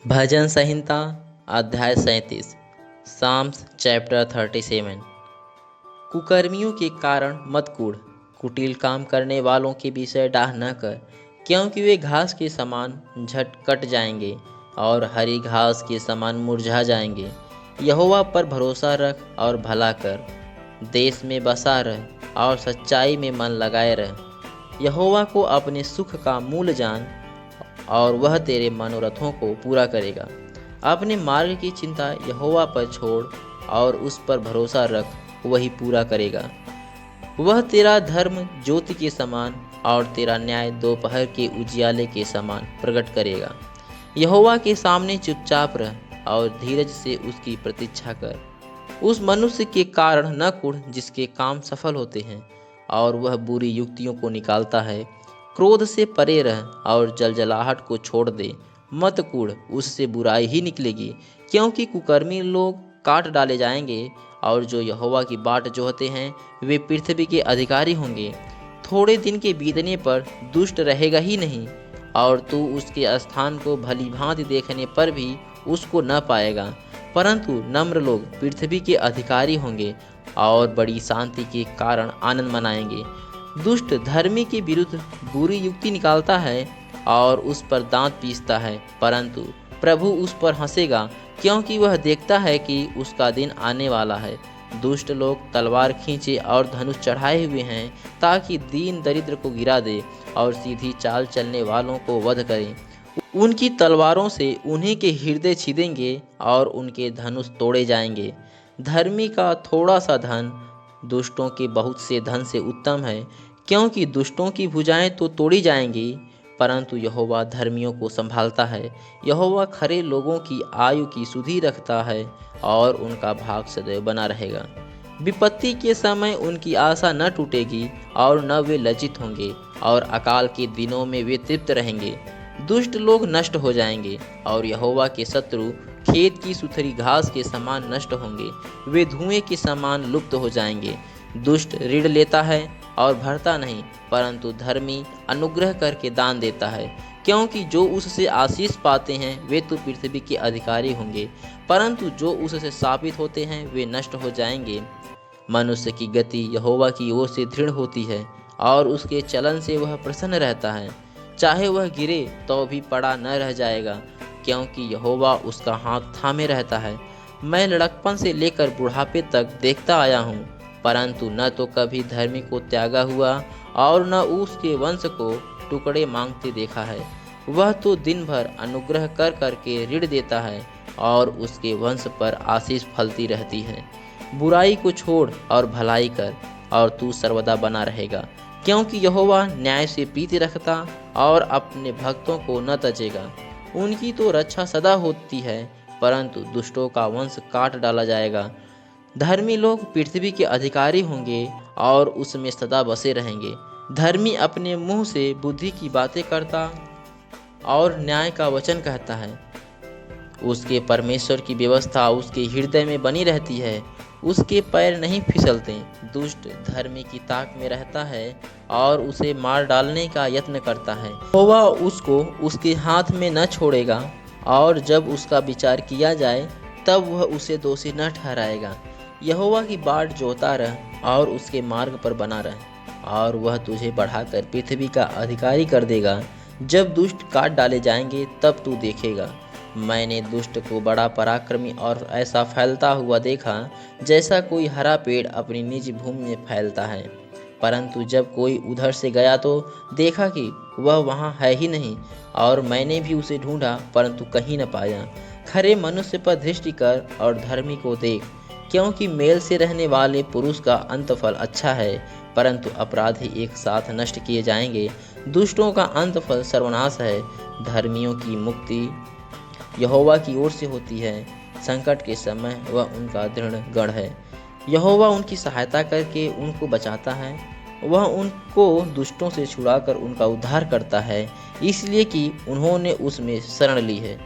भजन संहिता अध्याय 37 Sam's chapter 37। कुकर्मियों के कारण मत कूढ़, कुटिल काम करने वालों के विषय डाह न कर, क्योंकि वे घास के समान झट कट जाएंगे और हरी घास के समान मुरझा जाएंगे। यहोवा पर भरोसा रख और भला कर, देश में बसा रह और सच्चाई में मन लगाए रह। यहोवा को अपने सुख का मूल जान और वह तेरे मनोरथों को पूरा करेगा। अपने मार्ग की चिंता यहोवा पर छोड़ और उस पर भरोसा रख, वही पूरा करेगा। वह तेरा धर्म ज्योति के समान और तेरा न्याय दोपहर के उजियाले के समान प्रकट करेगा। यहोवा के सामने चुपचाप रह और धीरज से उसकी प्रतीक्षा कर। उस मनुष्य के कारण न कुढ़ जिसके काम सफल होते हैं और वह बुरी युक्तियों को निकालता है। क्रोध से परे रह और जलजलाहट को छोड़ दे। मत कूढ़, उससे बुराई ही निकलेगी, क्योंकि कुकर्मी लोग काट डाले जाएंगे और जो यहोवा की बाट जोहते हैं वे पृथ्वी के अधिकारी होंगे। थोड़े दिन के बीतने पर दुष्ट रहेगा ही नहीं, और तू उसके स्थान को भली भांति देखने पर भी उसको न पाएगा। परंतु नम्र लोग पृथ्वी के अधिकारी होंगे और बड़ी शांति के कारण आनंद मनाएंगे। दुष्ट धर्मी के विरुद्ध बुरी युक्ति निकालता है और उस पर दांत पीसता है, परंतु प्रभु उस पर हंसेगा, क्योंकि वह देखता है कि उसका दिन आने वाला है। दुष्ट लोग तलवार खींचे और धनुष चढ़ाए हुए हैं, ताकि दीन दरिद्र को गिरा दे और सीधी चाल चलने वालों को वध करें। उनकी तलवारों से उन्हीं के हृदय छिदेंगे और उनके धनुष तोड़े जाएंगे। धर्मी का थोड़ा सा धन दुष्टों के बहुत से धन से उत्तम है, क्योंकि दुष्टों की भुजाएं तो तोड़ी जाएंगी, परंतु यहोवा धर्मियों को संभालता है। यहोवा खरे लोगों की आयु की सुधि रखता है और उनका भाग सदैव बना रहेगा। विपत्ति के समय उनकी आशा न टूटेगी और न वे लज्जित होंगे, और अकाल के दिनों में वे तृप्त रहेंगे। दुष्ट लोग नष्ट हो जाएंगे और यहोवा के शत्रु खेत की सुथरी घास के समान नष्ट होंगे। वे धुएं के समान लुप्त हो जाएंगे। दुष्ट ऋण लेता है और भरता नहीं, परंतु धर्मी अनुग्रह करके दान देता है, क्योंकि जो उससे आशीष पाते हैं वे तो पृथ्वी के अधिकारी होंगे, परंतु जो उससे शापित होते हैं वे नष्ट हो जाएंगे। मनुष्य की गति यहोवा की ओर से दृढ़ होती है और उसके चलन से वह प्रसन्न रहता है। चाहे वह गिरे तो भी पड़ा न रह जाएगा, क्योंकि यहोवा उसका हाथ थामे रहता है। मैं लड़कपन से लेकर बुढ़ापे तक देखता आया हूँ, परंतु न तो कभी धर्मी को त्यागा हुआ और न उसके वंश को टुकड़े मांगते देखा है। वह तो दिन भर अनुग्रह कर करके ऋण देता है और उसके वंश पर आशीष फलती रहती है। बुराई को छोड़ और भलाई कर और तू सर्वदा बना रहेगा, क्योंकि यहोवा न्याय से प्रीति रखता और अपने भक्तों को न तजेगा। उनकी तो रक्षा सदा होती है, परंतु दुष्टों का वंश काट डाला जाएगा। धर्मी लोग पृथ्वी के अधिकारी होंगे और उसमें सदा बसे रहेंगे। धर्मी अपने मुंह से बुद्धि की बातें करता और न्याय का वचन कहता है। उसके परमेश्वर की व्यवस्था उसके हृदय में बनी रहती है, उसके पैर नहीं फिसलते। दुष्ट धर्मी की ताक में रहता है और उसे मार डालने का यत्न करता है। यहोवा उसको उसके हाथ में न छोड़ेगा, और जब उसका विचार किया जाए तब वह उसे दोषी न ठहराएगा। यहोवा की बाट जोहता रह और उसके मार्ग पर बना रह, और वह तुझे बढ़ाकर पृथ्वी का अधिकारी कर देगा। जब दुष्ट काट डाले जाएंगे तब तू देखेगा। मैंने दुष्ट को बड़ा पराक्रमी और ऐसा फैलता हुआ देखा, जैसा कोई हरा पेड़ अपनी निज भूमि में फैलता है। परंतु जब कोई उधर से गया तो देखा कि वह वहाँ है ही नहीं, और मैंने भी उसे ढूंढा परंतु कहीं न पाया। खरे मनुष्य पर दृष्टि कर और धर्मी को देख, क्योंकि मेल से रहने वाले पुरुष का अंतफल अच्छा है, परंतु अपराधी एक साथ नष्ट किए जाएंगे। दुष्टों का अंतफल सर्वनाश है, धर्मियों की मुक्ति यहोवा की ओर से होती है। संकट के समय वह उनका दृढ़ गढ़ है। यहोवा उनकी सहायता करके उनको बचाता है। वह उनको दुष्टों से छुड़ाकर उनका उद्धार करता है, इसलिए कि उन्होंने उसमें शरण ली है।